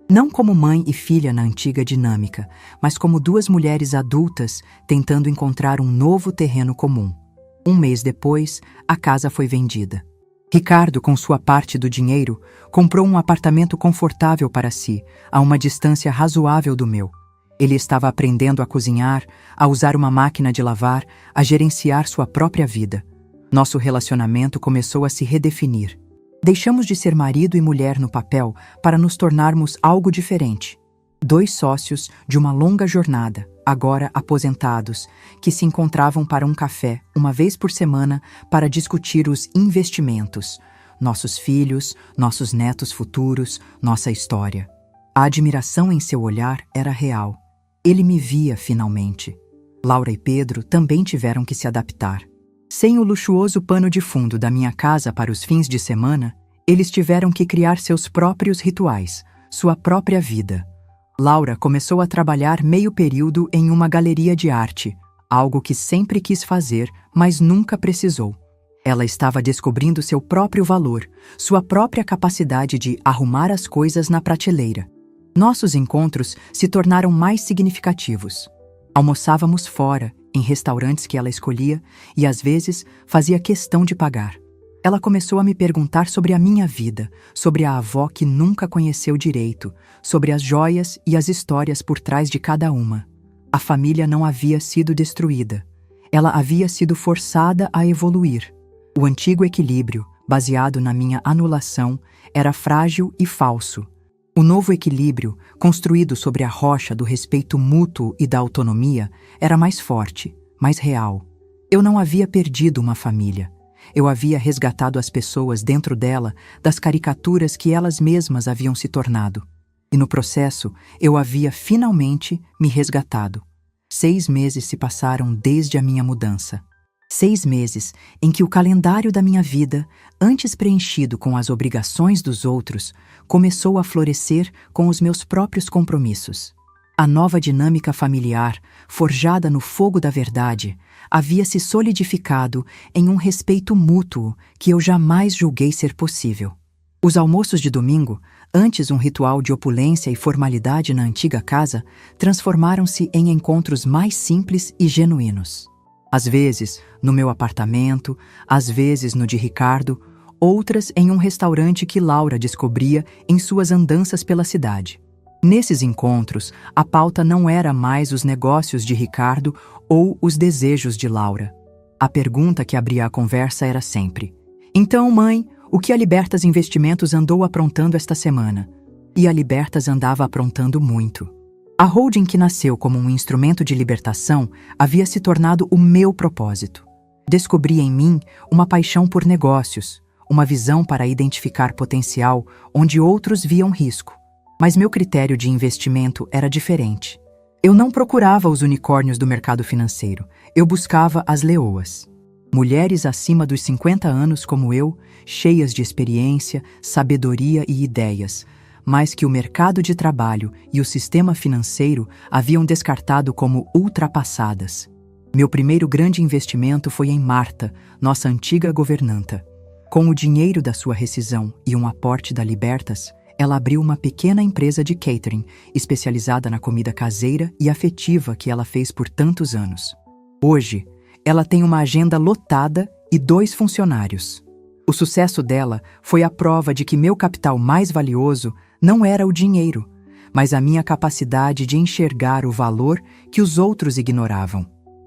S1: Não como mãe e filha na antiga dinâmica, mas como 2 mulheres adultas tentando encontrar um novo terreno comum. 1 mês depois, a casa foi vendida. Ricardo, com sua parte do dinheiro, comprou um apartamento confortável para si, a uma distância razoável do meu. Ele estava aprendendo a cozinhar, a usar uma máquina de lavar, a gerenciar sua própria vida. Nosso relacionamento começou a se redefinir. Deixamos de ser marido e mulher no papel para nos tornarmos algo diferente. 2 sócios de uma longa jornada, agora aposentados, que se encontravam para um café, uma vez por semana, para discutir os investimentos, nossos filhos, nossos netos futuros, nossa história. A admiração em seu olhar era real. Ele me via finalmente. Laura e Pedro também tiveram que se adaptar. Sem o luxuoso pano de fundo da minha casa para os fins de semana, eles tiveram que criar seus próprios rituais, sua própria vida. Laura começou a trabalhar meio período em uma galeria de arte, algo que sempre quis fazer, mas nunca precisou. Ela estava descobrindo seu próprio valor, sua própria capacidade de arrumar as coisas na prateleira. Nossos encontros se tornaram mais significativos. Almoçávamos fora, em restaurantes que ela escolhia, e às vezes fazia questão de pagar. Ela começou a me perguntar sobre a minha vida, sobre a avó que nunca conheceu direito, sobre as joias e as histórias por trás de cada uma. A família não havia sido destruída. Ela havia sido forçada a evoluir. O antigo equilíbrio, baseado na minha anulação, era frágil e falso. O novo equilíbrio, construído sobre a rocha do respeito mútuo e da autonomia, era mais forte, mais real. Eu não havia perdido uma família. Eu havia resgatado as pessoas dentro dela das caricaturas que elas mesmas haviam se tornado. E no processo, eu havia finalmente me resgatado. 6 meses se passaram desde a minha mudança. 6 meses em que o calendário da minha vida, antes preenchido com as obrigações dos outros, começou a florescer com os meus próprios compromissos. A nova dinâmica familiar, forjada no fogo da verdade, havia se solidificado em um respeito mútuo que eu jamais julguei ser possível. Os almoços de domingo, antes um ritual de opulência e formalidade na antiga casa, transformaram-se em encontros mais simples e genuínos. Às vezes, no meu apartamento, às vezes no de Ricardo, outras em um restaurante que Laura descobria em suas andanças pela cidade. Nesses encontros, a pauta não era mais os negócios de Ricardo ou os desejos de Laura. A pergunta que abria a conversa era sempre: "Então, mãe, o que a Libertas Investimentos andou aprontando esta semana?" E a Libertas andava aprontando muito. A holding que nasceu como um instrumento de libertação havia se tornado o meu propósito. Descobri em mim uma paixão por negócios, uma visão para identificar potencial onde outros viam risco. Mas meu critério de investimento era diferente. Eu não procurava os unicórnios do mercado financeiro, eu buscava as leoas. Mulheres acima dos 50 anos como eu, cheias de experiência, sabedoria e ideias, mas que o mercado de trabalho e o sistema financeiro haviam descartado como ultrapassadas. Meu primeiro grande investimento foi em Marta, nossa antiga governanta. Com o dinheiro da sua rescisão e um aporte da Libertas, ela abriu uma pequena empresa de catering, especializada na comida caseira e afetiva que ela fez por tantos anos. Hoje, ela tem uma agenda lotada e 2 funcionários. O sucesso dela foi a prova de que meu capital mais valioso não era o dinheiro, mas a minha capacidade de enxergar o valor que os outros ignoravam.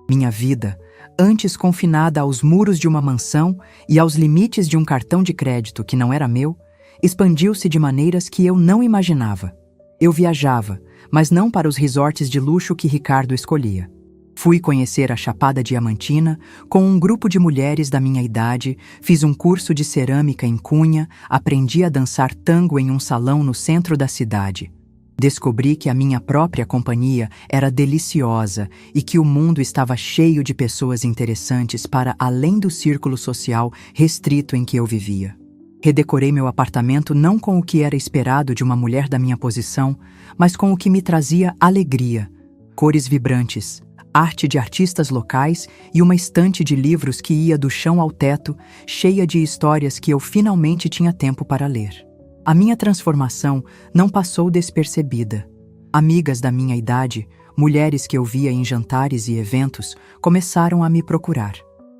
S1: Minha vida, antes confinada aos muros de uma mansão e aos limites de um cartão de crédito que não era meu, expandiu-se de maneiras que eu não imaginava. Eu viajava, mas não para os resorts de luxo que Ricardo escolhia. Fui conhecer a Chapada Diamantina com um grupo de mulheres da minha idade, fiz um curso de cerâmica em Cunha, aprendi a dançar tango em um salão no centro da cidade. Descobri que a minha própria companhia era deliciosa e que o mundo estava cheio de pessoas interessantes para além do círculo social restrito em que eu vivia. Redecorei meu apartamento não com o que era esperado de uma mulher da minha posição, mas com o que me trazia alegria, cores vibrantes, arte de artistas locais e uma estante de livros que ia do chão ao teto, cheia de histórias que eu finalmente tinha tempo para ler. A minha transformação não passou despercebida. Amigas da minha idade, mulheres que eu via em jantares e eventos, começaram a me procurar.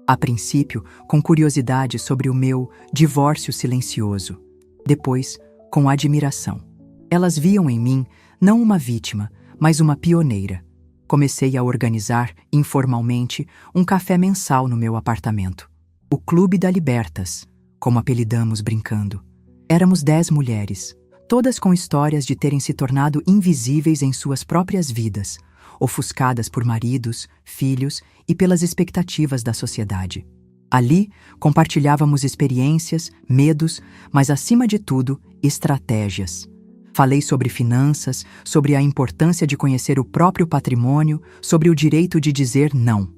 S1: A princípio, com curiosidade sobre o meu divórcio silencioso. Depois, com admiração. Elas viam em mim não uma vítima, mas uma pioneira. Comecei a organizar, informalmente, um café mensal no meu apartamento. O Clube da Libertas, como apelidamos brincando. Éramos 10 mulheres, todas com histórias de terem se tornado invisíveis em suas próprias vidas, ofuscadas por maridos, filhos e pelas expectativas da sociedade. Ali, compartilhávamos experiências, medos, mas, acima de tudo, estratégias. Falei sobre finanças, sobre a importância de conhecer o próprio patrimônio, sobre o direito de dizer não.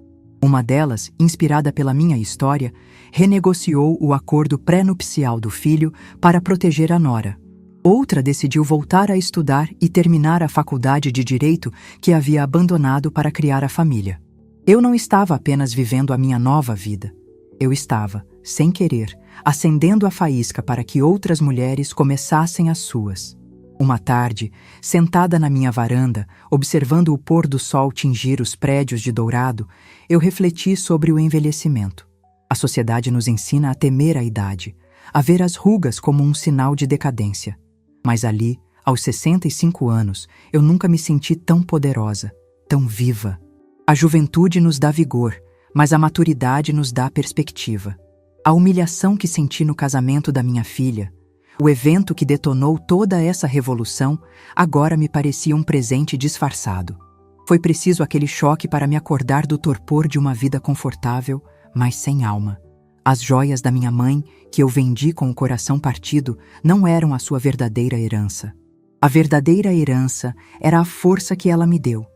S1: Uma delas, inspirada pela minha história, renegociou o acordo pré-nupcial do filho para proteger a nora. Outra decidiu voltar a estudar e terminar a faculdade de Direito que havia abandonado para criar a família. Eu não estava apenas vivendo a minha nova vida. Eu estava, sem querer, acendendo a faísca para que outras mulheres começassem as suas. Uma tarde, sentada na minha varanda, observando o pôr do sol tingir os prédios de dourado, eu refleti sobre o envelhecimento. A sociedade nos ensina a temer a idade, a ver as rugas como um sinal de decadência. Mas ali, aos 65 anos, eu nunca me senti tão poderosa, tão viva. A juventude nos dá vigor, mas a maturidade nos dá perspectiva. A humilhação que senti no casamento da minha filha, O evento que detonou toda essa revolução agora me parecia um presente disfarçado. Foi preciso aquele choque para me acordar do torpor de uma vida confortável, mas sem alma. As joias da minha mãe, que eu vendi com o coração partido, não eram a sua verdadeira herança. A verdadeira herança era a força que ela me deu,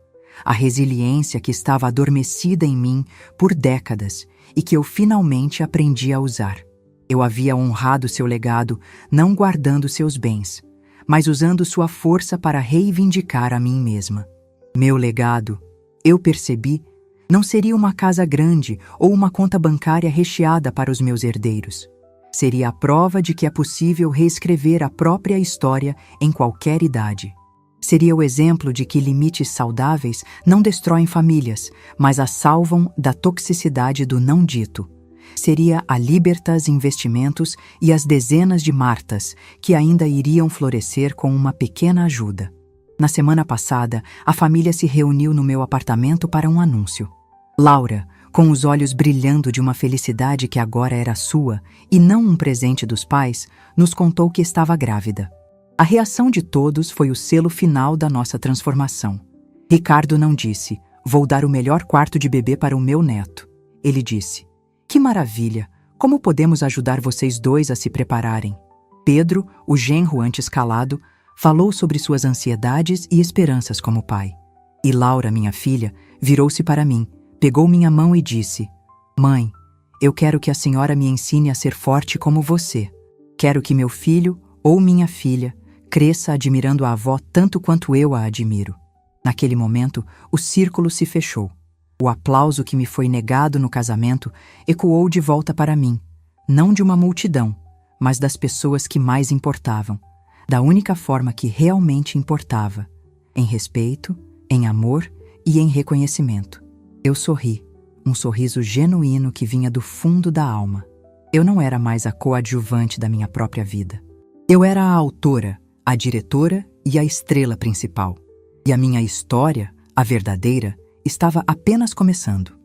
S1: a resiliência que estava adormecida em mim por décadas e que eu finalmente aprendi a usar. Eu havia honrado seu legado, não guardando seus bens, mas usando sua força para reivindicar a mim mesma. Meu legado, eu percebi, não seria uma casa grande ou uma conta bancária recheada para os meus herdeiros. Seria a prova de que é possível reescrever a própria história em qualquer idade. Seria o exemplo de que limites saudáveis não destroem famílias, mas as salvam da toxicidade do não dito. Seria a Libertas Investimentos e as dezenas de Martas que ainda iriam florescer com uma pequena ajuda. Na semana passada, a família se reuniu no meu apartamento para um anúncio. Laura, com os olhos brilhando de uma felicidade que agora era sua e não um presente dos pais, nos contou que estava grávida. A reação de todos foi o selo final da nossa transformação. Ricardo não disse, vou dar o melhor quarto de bebê para o meu neto. Ele disse, que maravilha, como podemos ajudar vocês dois a se prepararem? Pedro, o genro antes calado, falou sobre suas ansiedades e esperanças como pai. E Laura, minha filha, virou-se para mim, pegou minha mão e disse, mãe, eu quero que a senhora me ensine a ser forte como você. Quero que meu filho ou minha filha cresça admirando a avó tanto quanto eu a admiro. Naquele momento, o círculo se fechou. O aplauso que me foi negado no casamento ecoou de volta para mim, não de uma multidão, mas das pessoas que mais importavam, da única forma que realmente importava, em respeito, em amor e em reconhecimento. Eu sorri, um sorriso genuíno que vinha do fundo da alma. Eu não era mais a coadjuvante da minha própria vida. Eu era a autora, a diretora e a estrela principal. E a minha história, a verdadeira, estava apenas começando.